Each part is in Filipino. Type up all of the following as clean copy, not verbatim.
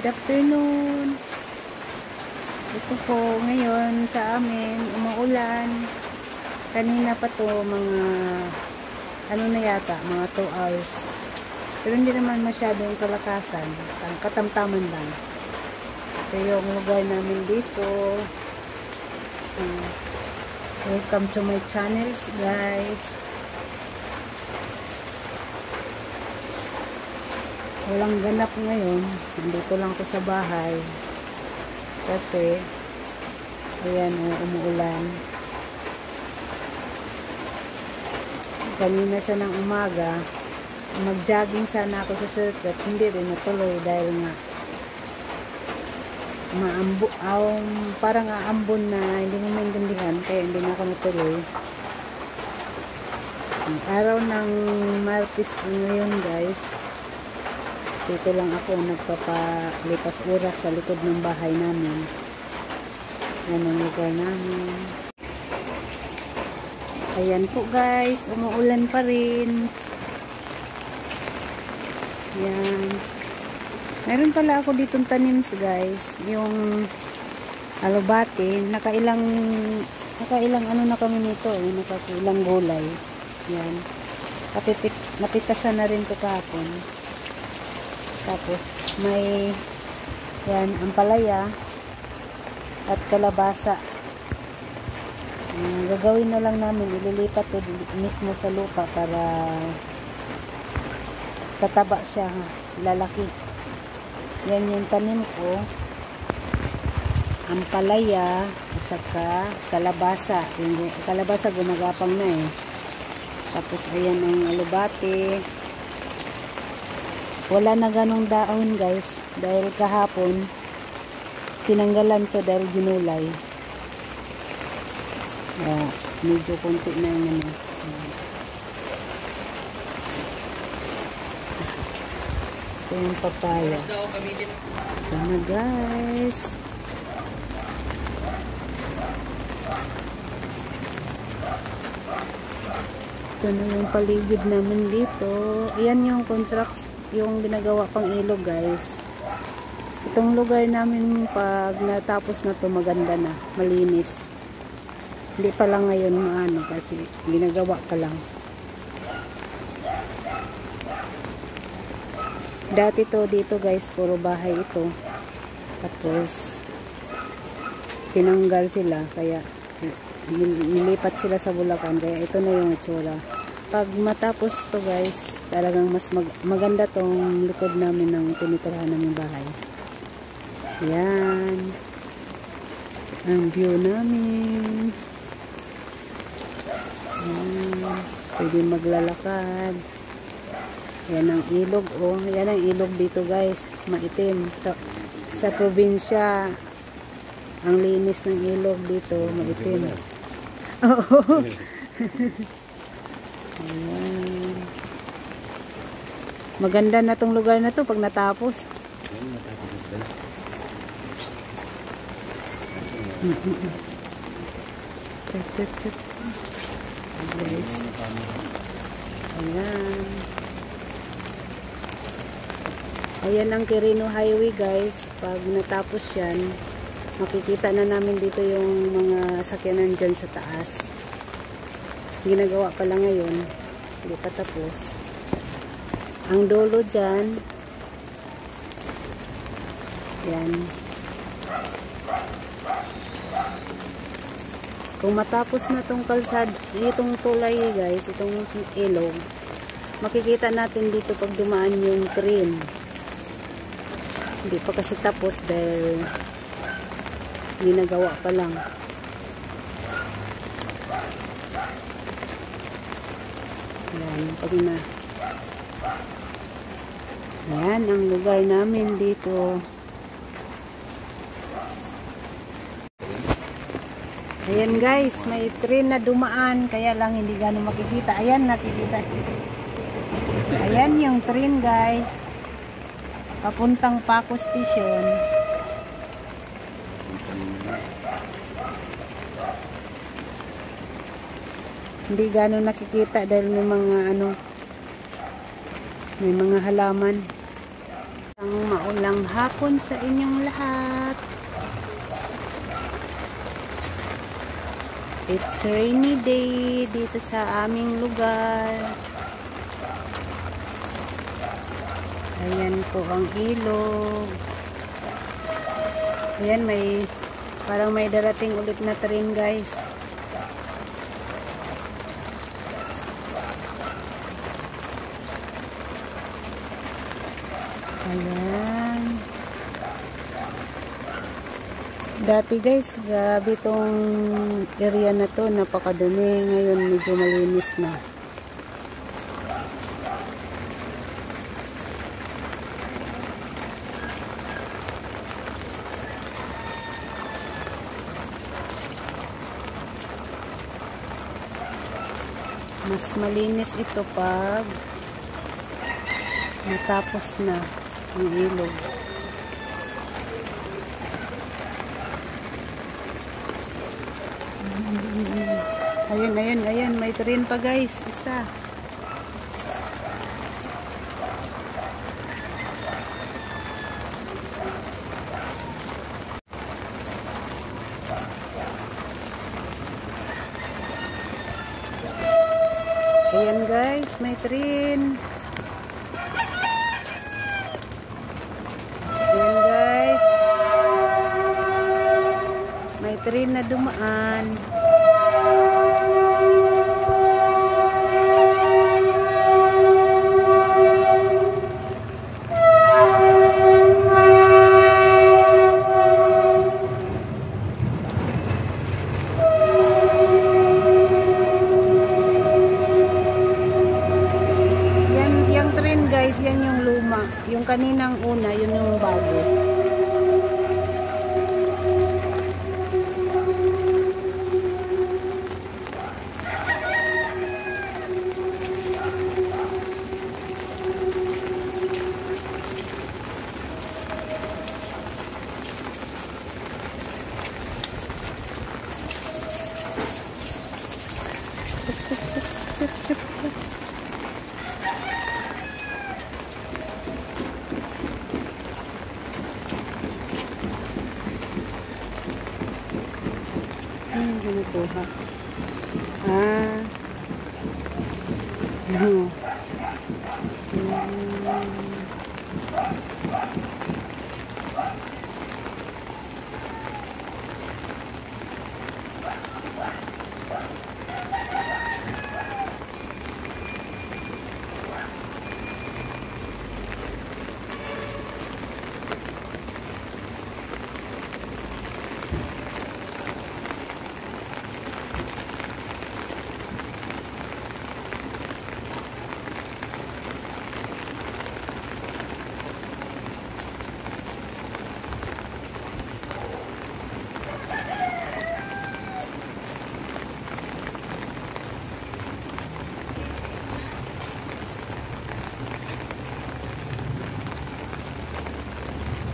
Good afternoon. Ito po ngayon sa amin, umuulan. Kanina pa to mga ano na yata, mga 2 hours. Pero hindi naman masyadong kalakasan. Katamtaman lang. Ito yung lugar namin dito. Welcome to my channel, guys. Walang ganap ngayon. Nandito lang ako sa bahay. Kasi, ayan, umuulan. Kanina siya ng umaga, mag-jogging sana ako sa circuit. Hindi rin natuloy dahil nga parang aambon na hindi mo maintindihan. Kaya hindi na ako natuloy. Ang araw ng Martes ngayon, guys. Dito lang ako nagpapalipas oras sa likod ng bahay namin. Yan ang lugar namin. Ayan po, guys, umuulan pa rin. Yan. Meron pala ako ditong tanim, guys. Yung alubate. Nakailang ano na kami nito. Nakailang gulay. Yan. Napitasan na rin ito kahapon. Tapos, may yan, ampalaya at kalabasa. Gagawin na lang namin, ililipat ito mismo sa lupa para tataba siya, lalaki. Yan yung tanim ko. Ampalaya at saka kalabasa. Yung kalabasa gumagapang na eh. Tapos, ayan ang alubate. Wala na ganong daon, guys, dahil kahapon tinanggalan to dahil ginulay. Medyo konti na yung ano. Ito yung papaya. Ito na, guys. Ito na yung paligid namin dito. Ayan yung construction, yung ginagawa pang ilog, guys. Itong lugar namin pag natapos na to maganda na, malinis. Hindi pa lang ngayon maano kasi ginagawa pa lang. Dati to dito, guys, puro bahay ito. Tapos tinanggal sila kaya nilipat sila sa Bulacan, kaya ito na yung itsura. Pag matapos to, guys, talagang mas maganda tong likod namin ng tinitirahan namin bahay. Yan ang view namin. Pwede maglalakad. Yan ang ilog, oh. Yan ang ilog dito, guys, maitim. Sa probinsya ang linis ng ilog dito, maitim. Oo. Ayan. Maganda na tong lugar na to pag natapos. Guys. Ayan. Ayan ang Quirino Highway, guys. Pag natapos yan, makikita na namin dito yung mga sakyanan dyan sa taas. Ginagawa pa lang ngayon, hindi pa tapos. Ang dulo dyan, yan. Kung matapos na itong kalsad, itong tulay, guys, itong ilog, makikita natin dito pag dumaan yung train. Hindi pa kasi tapos dahil ginagawa pa lang. Ayan, pag na. Ayan, ang lugar namin dito. Ayan, guys, may train na dumaan, kaya lang hindi gano'ng makikita. Ayan, nakikita. Ayan yung train, guys. Papuntang Paco Station. Hindi gano'ng nakikita dahil may mga ano, may mga halaman. Ang maulang hapon sa inyong lahat. It's rainy day dito sa aming lugar. Ayan po ang ilog. Ayan, parang may darating ulit na train, guys. Ayan. Dati, guys, grabe tong area na to, napakadumi. Ngayon medyo malinis na. Mas malinis ito pag natapos na ang ilog. Ayan, may train pa, guys, isa. Ayan, guys, may train. Ayan, guys, may train na dumaan. Guys, yan yung luma. Yung kaninang una, yun yung bago. Ginukuha.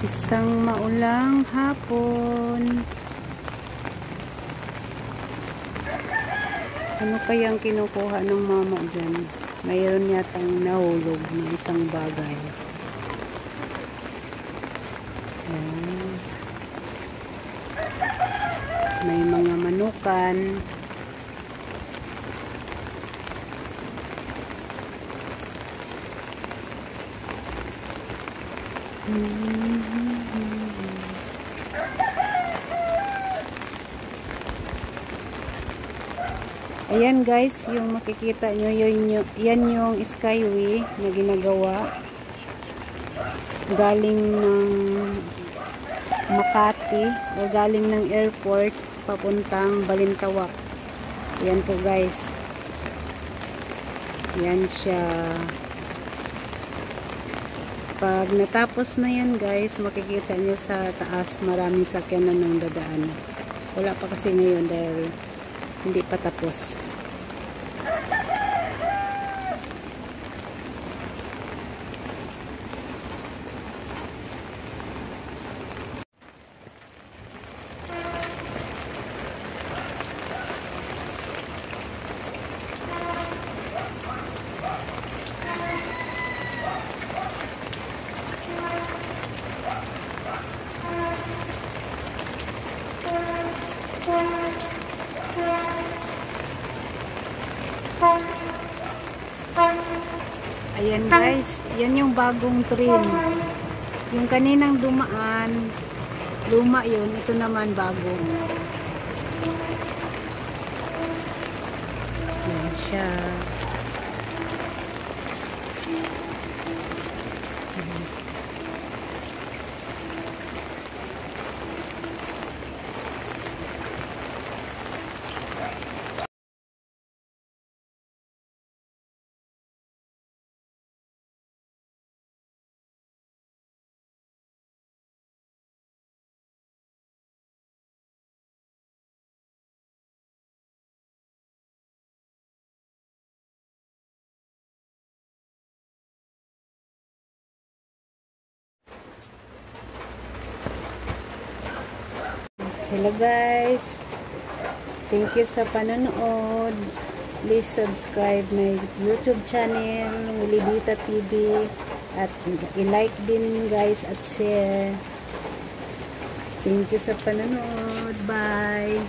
Isang maulang hapon. Ano kayang kinukuha ng mama dyan? Mayroon yatang nahulog na isang bagay. Ayan. May mga manukan. Ayan, guys, yung makikita nyo, yan yung skyway na ginagawa galing ng Makati o galing ng airport papuntang Balintawak. Ayan po, guys. Yan siya. Pag natapos na yan, guys, makikita nyo sa taas maraming sakyanan ng dadaan. Wala pa kasi ngayon dahil hindi pa tapos. Ayan guys, yan yung bagong trim. Yung kaninang dumaan, luma yun, ito naman bago. Yan siya. Hello guys, thank you sa panonood. Please subscribe my YouTube channel, Willie TV, at i-like din guys at share. Thank you sa panonood. Bye!